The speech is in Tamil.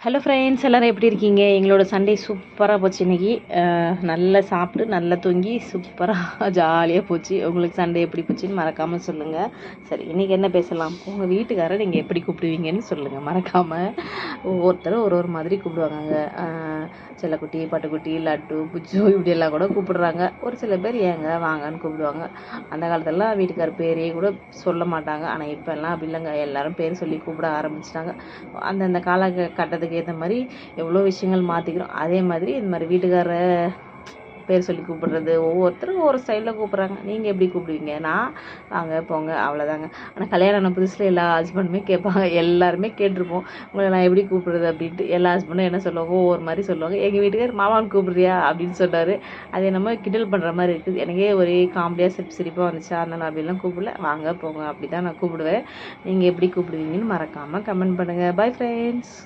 ஹலோ ஃப்ரெண்ட்ஸ், எல்லோரும் எப்படி இருக்கீங்க? எங்களோட சண்டே சூப்பராக போச்சு இன்றைக்கி. நல்லா சாப்பிட்டு நல்லா தூங்கி சூப்பராக ஜாலியாக போச்சு. உங்களுக்கு சண்டே எப்படி போச்சுன்னு மறக்காமல் சொல்லுங்கள். சரி, இன்றைக்கி என்ன பேசலாம்? உங்கள் வீட்டுக்காரரை நீங்கள் எப்படி கூப்பிடுவீங்கன்னு சொல்லுங்கள் மறக்காமல். ஒவ்வொருத்தரும் ஒரு மாதிரி கூப்பிடுவாங்க. செல்லக்குட்டி, பட்டுக்குட்டி, லட்டு, புச்சு இப்படியெல்லாம் கூட கூப்பிடுறாங்க. ஒரு சில பேர் ஏங்க வாங்கன்னு கூப்பிடுவாங்க. அந்த காலத்துலலாம் வீட்டுக்கார பேரே கூட சொல்ல மாட்டாங்க. ஆனால் இப்போல்லாம் அப்படி இல்லைங்க, எல்லோரும் பேர் சொல்லி கூப்பிட ஆரம்பிச்சிட்டாங்க. அந்தந்த காலகட்டத்துக்கு ஏற்ற மாதிரி எவ்வளோ விஷயங்கள் மாற்றிக்கிறோம். அதே மாதிரி இந்த மாதிரி வீட்டுக்கார பேர் சொல்லி கூப்பிடுறது ஒவ்வொருத்தரும் ஒரு ஸ்டைலில் கூப்பிட்றாங்க. நீங்கள் எப்படி கூப்பிடுவீங்க? நான் வாங்க போங்க அவ்வளோதாங்க. ஆனால் கல்யாணம் ஆன புதுசில் எல்லா ஹஸ்பண்டுமே கேட்பாங்க, எல்லாருமே கேட்டிருப்போம், உங்களை நான் எப்படி கூப்பிடுறது அப்படின்ட்டு. எல்லா ஹஸ்பண்டும் என்ன சொல்லுவாங்க, ஒவ்வொரு மாதிரி சொல்லுவாங்க. எங்கள் வீட்டுக்கார் மாமான்னு கூப்பிடுறியா அப்படின்னு சொன்னார். அது என்னமோ கிண்டல் பண்ணுற மாதிரி இருக்குது. எனக்கே ஒரே காமெடியாக சிரிப்பாக வந்துச்சு. அதனால் அப்படிலாம் கூப்பிடல, வாங்க போங்க அப்படி தான் நான் கூப்பிடுவேன். நீங்கள் எப்படி கூப்பிடுவீங்கன்னு மறக்காமல் கமெண்ட் பண்ணுங்கள். Bye friends.